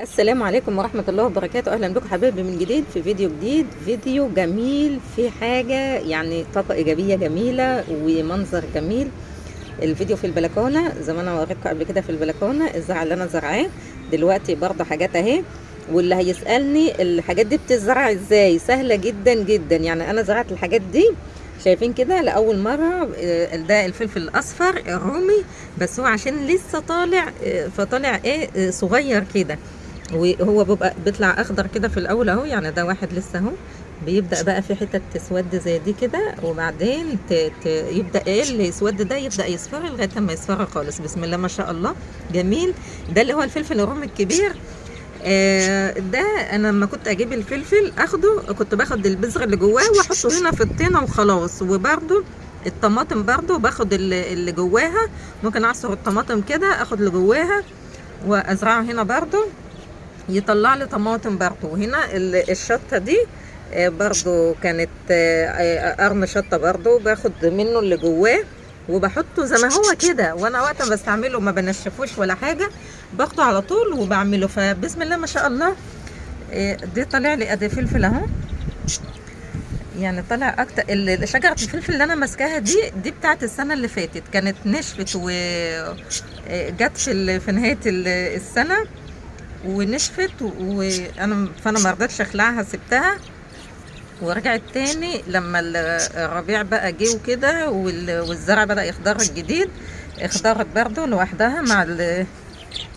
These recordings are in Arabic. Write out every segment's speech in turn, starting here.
السلام عليكم ورحمة الله وبركاته. أهلا بكم حبايبي من جديد في فيديو جديد، فيديو جميل في حاجة يعني طاقة إيجابية جميلة ومنظر جميل. الفيديو في البلكونة زي ما أنا وريتكم قبل كده في البلكونة الزرع اللي أنا زرعاه دلوقتي برضه حاجات أهي. واللي هيسألني الحاجات دي بتزرع إزاي، سهلة جدا جدا. يعني أنا زرعت الحاجات دي شايفين كده لأول مرة. ده الفلفل الأصفر الرومي، بس هو عشان لسه طالع فطالع إيه صغير كده، وهو بيطلع اخضر كده في الاول اهو. يعني ده واحد لسه اهو بيبدا بقى في حتت تسود زي دي كده، وبعدين يبدا ايه الاسود ده يبدا يصفر لغايه ما يصفر خالص. بسم الله ما شاء الله جميل. ده اللي هو الفلفل الرومي الكبير. ده انا لما كنت اجيب الفلفل اخده كنت باخد البذر اللي جواه واحطه هنا في الطينه وخلاص. وبرده الطماطم برده باخد اللي جواها، ممكن اعصر الطماطم كده اخد اللي جواها وازرعه هنا برده يطلع لي طماطم برضو. وهنا الشطة دي برضو كانت قرن شطة برضو باخد منه اللي جواه وبحطه زي ما هو كده. وانا وقت ما بستعمله ما بنشفوش ولا حاجة، باخده على طول وبعمله. فبسم الله ما شاء الله. دي طلع لي ادي فلفل اهو، يعني طلع اكتر. شجرة الفلفل اللي انا ماسكاها دي بتاعت السنة اللي فاتت، كانت نشفت وجت في نهاية السنة ونشفت، فانا ما رضيتش اخلعها سبتها ورجعت تاني لما الربيع بقى جه وكده والزرع بدأ يخضر الجديد. اخضرت برضو لوحدها مع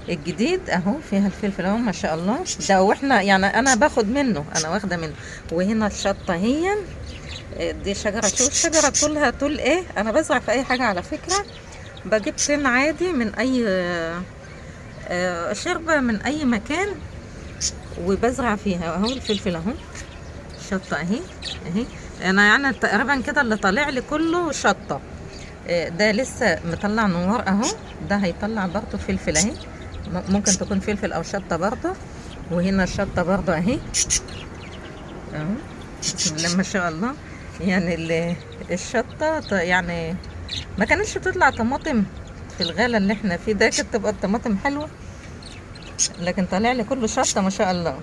الجديد اهو. فيها الفلفل اهو ما شاء الله. ده واحنا يعني انا باخد منه، انا واخده منه. وهنا الشطه هي دي شجره. شوف شجره طولها طول ايه. انا بزرع في اي حاجه على فكره، بجيب طين عادي من اي شربة من اي مكان وبزرع فيها اهو. الفلفل اهو، شطة اهي. انا يعني تقريبا كده اللي طالع لي كله شطة. ده لسه مطلع نوار اهو. ده هيطلع برضه فلفل اهي، ممكن تكون فلفل او شطة برضه. وهنا الشطة برضه اهي اهو. بسم الله ما شاء الله. يعني الشطة يعني ما كانتش تطلع طماطم في الغالة اللي احنا فيه ده، كانت تبقى الطماطم حلوة، لكن طالع لي كله شطة ما شاء الله.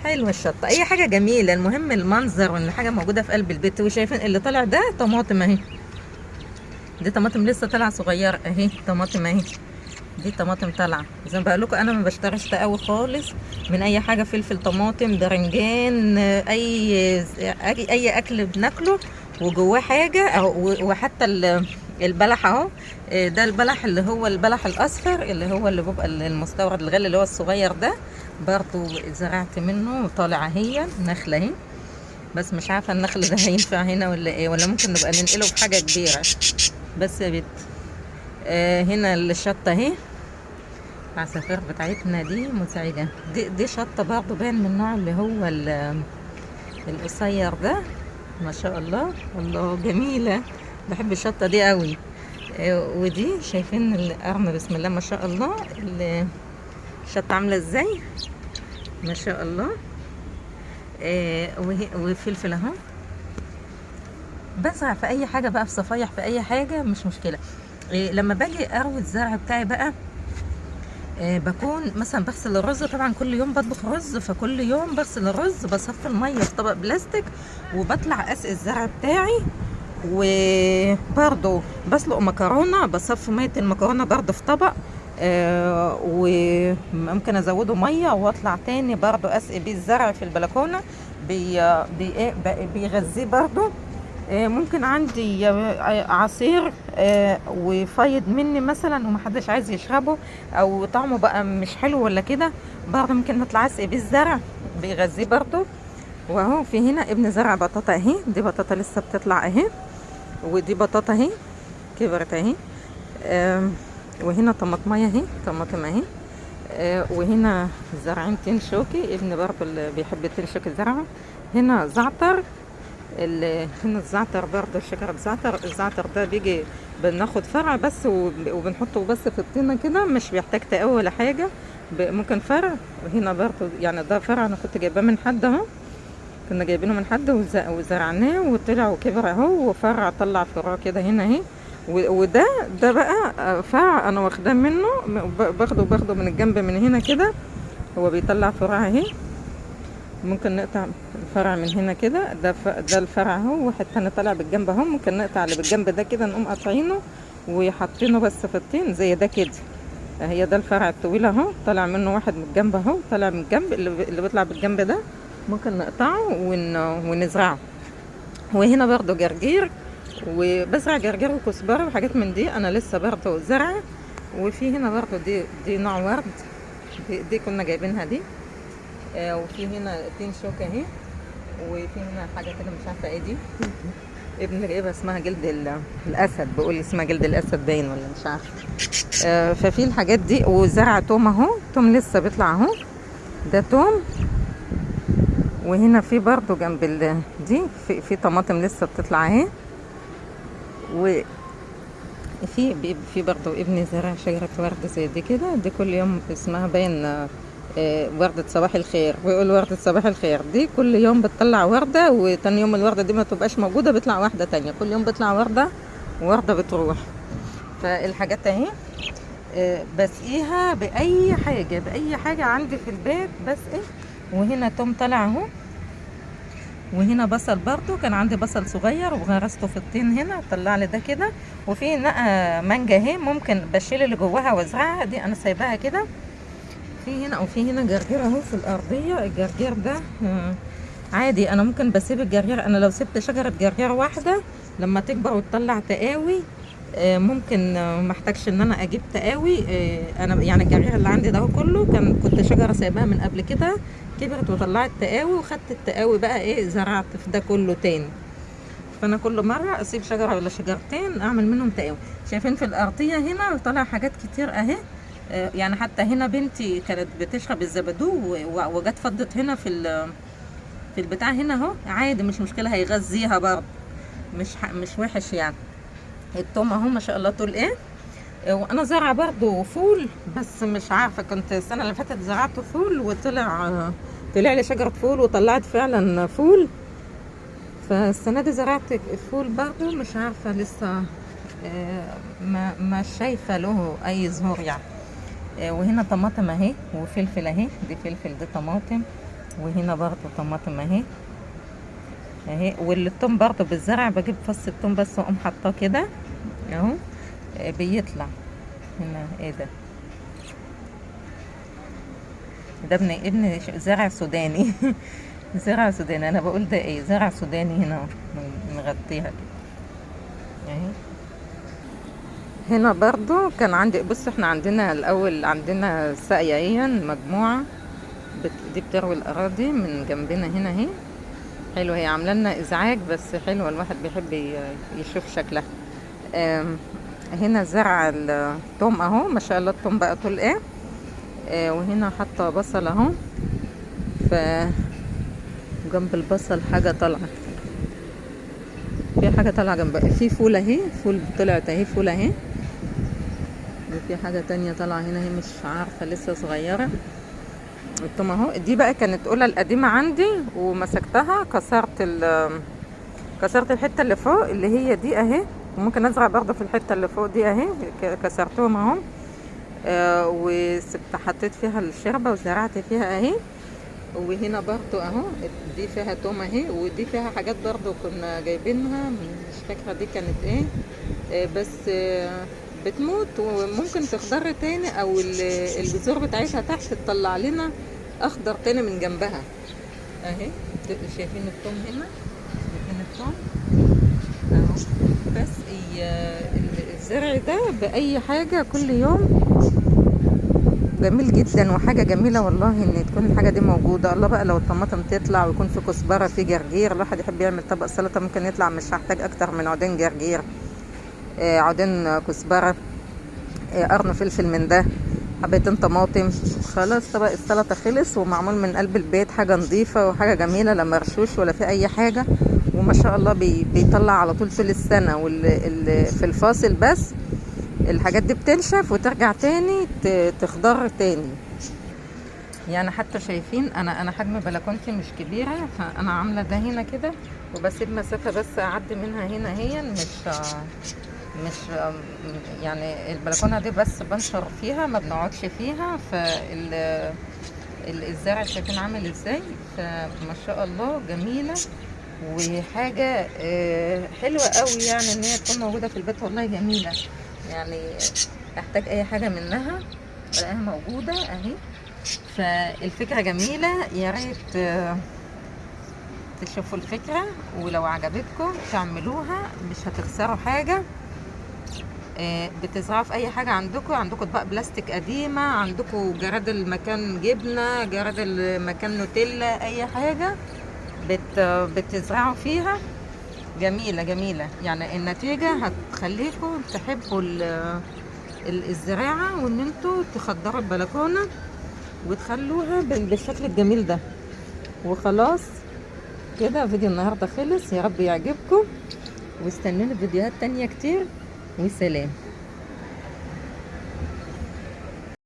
حلوه الشطه، اي حاجه جميله. المهم المنظر وان حاجه موجوده في قلب البيت. وشايفين اللي طالع ده طماطم اهي. دي طماطم لسه طالعه صغيره اهي. طماطم اهي، دي طماطم طالعه. زي ما بقول لكم انا ما بشتريش تقوي خالص من اي حاجه. فلفل، طماطم، برنجان، اي اكل بناكله وجواه حاجه وحتى البلح اهو. ده البلح اللي هو البلح الاصفر اللي هو اللي بيبقى المستورد الغالي اللي هو الصغير ده، برضو زرعت منه وطالع اهي نخله اهي. بس مش عارفه النخل ده هينفع هنا ولا ايه، ولا ممكن نبقى ننقله في حاجه كبيره. بس يا بنت هنا الشطه اهي. العصافير بتاعتنا دي مزعجه. دي شطه برضو باين من النوع اللي هو القصير ده ما شاء الله. الله جميله، بحب الشطه دي قوي. ودي شايفين القرن بسم الله ما شاء الله. الشطه عامله ازاي ما شاء الله. وفلفل اهو. بزرع في اي حاجه بقى، في صفايح في اي حاجه مش مشكله. لما باجي اروي الزرع بتاعي بقى بكون مثلا بغسل الرز. طبعا كل يوم بطبخ رز، فكل يوم بغسل الرز بصفي الميه في طبق بلاستيك وبطلع اسقي الزرع بتاعي. وبرضو بسلق مكرونه، بصفي ميه المكرونه برضو في طبق. وممكن ازوده ميه واطلع تاني برضو اسقي بيه الزرع في البلكونه. بيغذيه برضو. ممكن عندي عصير وفايض مني مثلا ومحدش عايز يشربه او طعمه بقى مش حلو ولا كده، برضو ممكن نطلع اسقي بيه الزرع بيغذيه برضو. واهو في هنا ابن زرع بطاطا اهي. دي بطاطا لسه بتطلع اهي، ودي بطاطا اهي كبرت اهي. وهنا طماطمية اهي، طماطم اهي. وهنا زرعين تين شوكي، ابن برضه اللي بيحب التين شوكي زرعه. هنا زعتر. هنا الزعتر برضه شجرة زعتر. الزعتر ده بيجي بناخد فرع بس وبنحطه بس في الطينة كده، مش بيحتاج تقوي ولا حاجة. ممكن فرع. وهنا برضه يعني ده فرع انا كنت جايباه من حد اهو، كنا جايبينه من حد وزرعناه وطلع وكبر اهو وفرع طلع فروع كده هنا اهي. وده بقى فرع انا واخداه منه، باخده من الجنب من هنا كده، هو بيطلع فروع اهي. ممكن نقطع الفرع من هنا كده، ده الفرع اهو، واحد تاني طالع بالجنب اهو. ممكن نقطع اللي بالجنب ده كده، نقوم قاطعينه وحاطينه بس في الطين زي ده كده. هي ده الفرع الطويل اهو، طالع منه واحد من الجنب اهو، طالع من الجنب اللي بيطلع بالجنب ده ممكن نقطعه ونزرعه. وهنا برضو جرجير، وبزرع جرجير وكزبره وحاجات من دي، انا لسه برضو زرعه. وفي هنا برضو دي نوع ورد، دي كنا جايبينها دي. وفي هنا تين شوكة اهي. وفي هنا حاجة كده مش عارفة ايه دي، ابن جايبها اسمها جلد الاسد، بقول اسمها جلد الاسد باين ولا مش عارفة. ففي الحاجات دي. وزرع توم اهو، توم لسه بيطلع اهو، ده توم. وهنا في برضو جنب دي في طماطم لسه بتطلع اهي. وفي برضو ابني زرع شجرة ورد زي دي كده، دي كل يوم اسمها باين وردة صباح الخير، ويقول وردة صباح الخير. دي كل يوم بتطلع وردة، وتاني يوم الوردة دي ما تبقاش موجودة، بيطلع واحدة تانية. كل يوم بيطلع وردة ووردة بتروح. فالحاجات اهي بسقيها بأي حاجة عندي في البيت بسقي. وهنا توم طلع اهو. وهنا بصل برضو، كان عندي بصل صغير وغرسته في الطين هنا، طلع لي ده كده. وفي نقى مانجا اهي، ممكن بشيل اللي جواها وازرعها، دي انا سايباها كده. وفي هنا جرجير اهو في الارضيه. الجرجير ده عادي، انا ممكن بسيب الجرجير. انا لو سبت شجره جرجير واحده لما تكبر وتطلع تقاوي ممكن ما احتاجش ان انا اجيب تقاوي. انا يعني الجرجير اللي عندي ده كله كنت شجره سايباها من قبل كده، كبرت وطلعت تقاوي، وخدت التقاوي بقى زرعت في ده كله تاني. فانا كل مره اسيب شجره ولا شجرتين اعمل منهم تقاوي. شايفين في الارضيه هنا طلع حاجات كتير اهي. يعني حتى هنا بنتي كانت بتشرب الزبادو وجت فضت هنا في البتاع هنا اهو، عادي مش مشكله، هيغذيها برضه، مش وحش يعني. التوم اهو ما شاء الله طول ايه. وانا زارعه برضه فول، بس مش عارفه، كنت السنه اللي فاتت زرعت فول وطلع لي شجره فول وطلعت فعلا فول. فالسنه دي زرعت فول برضه، مش عارفه لسه ما شايفه له اي زهور يعني. وهنا طماطم اهي، وفلفل اهي، دي فلفل دي طماطم. وهنا برضو طماطم اهي. والثوم برضو بالزرع، بجيب فص الثوم بس واقوم حاطاه كده اهو بيطلع. هنا ايه ده ابن زرع سوداني زرع سوداني، انا بقول ده ايه، زرع سوداني هنا مغطيها كده اهي. هنا برضو كان عندي، بص احنا عندنا الاول عندنا ساقية مجموعة دي بتروي الاراضي من جنبنا هنا اهي. حلوة، هي عامله لنا ازعاج بس حلوة، الواحد بيحب يشوف شكلها. هنا زرع الثوم اهو، ما شاء الله الثوم بقى طول ايه. وهنا حاطه بصل اهو. ف جنب البصل حاجه طالعه، في حاجه طالعه جنب، في فول اهي، فول طلعت اهي، فول اهي. وفي حاجه تانية طالعه هنا اهي، مش عارفه لسه صغيره. الثوم اهو. دي بقى كانت قلة القديمه عندي ومسكتها، كسرت الحته اللي فوق اللي هي دي اهي. وممكن ازرع برضه في الحته اللي فوق دي اهي، كسرتهم اهو. حطيت فيها الشربة وزرعت فيها اهي. وهنا برضو اهو دي فيها توم اهي، ودي فيها حاجات برضو كنا جايبينها مش فاكرة دي كانت ايه. بس بتموت وممكن تخضر تاني، او البذور بتاعتها تحت تطلع لنا اخضر تاني من جنبها اهي. شايفين التوم هنا، شايفين التوم اهو. بس الزرع ده بأي حاجة كل يوم جميل جدا، وحاجة جميلة والله ان تكون الحاجة دي موجودة. الله بقى لو الطماطم تطلع ويكون في كزبرة، في جرجير، الواحد يحب يعمل طبق سلطة ممكن يطلع مش هحتاج اكتر من عودين جرجير، عودين كزبرة، قرن فلفل من ده، حبيتين طماطم، خلاص طبق السلطة خلص ومعمول من قلب البيت، حاجة نظيفة وحاجة جميلة، لا مرشوش ولا في اي حاجة. وما شاء الله بيطلع على طول السنة. في الفاصل بس الحاجات دي بتنشف وترجع تاني تخضر تاني يعني. حتى شايفين انا حجم بلكونتي مش كبيرة، فانا عاملة ده هنا كده وبسيب مسافة بس اعدي منها هنا، هي مش يعني البلكونه دي بس بنشر فيها، ما بنقعدش فيها. الزرع شايفين عامل ازاي، فما شاء الله جميله وحاجه حلوه قوي، يعني ان هي تكون موجوده في البيت. والله جميله يعني، احتاج اي حاجه منها الاقيها موجوده اهي. فالفكره جميله، يا ريت تشوفوا الفكره، ولو عجبتكم تعملوها، مش هتخسروا حاجه. بتزرعوا في اي حاجه عندكم اطباق بلاستيك قديمه، عندكم جراد المكان جبنه، جراد المكان نوتيلا، اي حاجه بتزرعوا فيها. جميله جميله، يعني النتيجه هتخليكم تحبوا الزراعه، وان انتوا تخضروا البلكونه وتخلوها بالشكل الجميل ده. وخلاص كده فيديو النهارده خلص، يا رب يعجبكم، واستنوني فيديوهات تانية كتير، وسلام.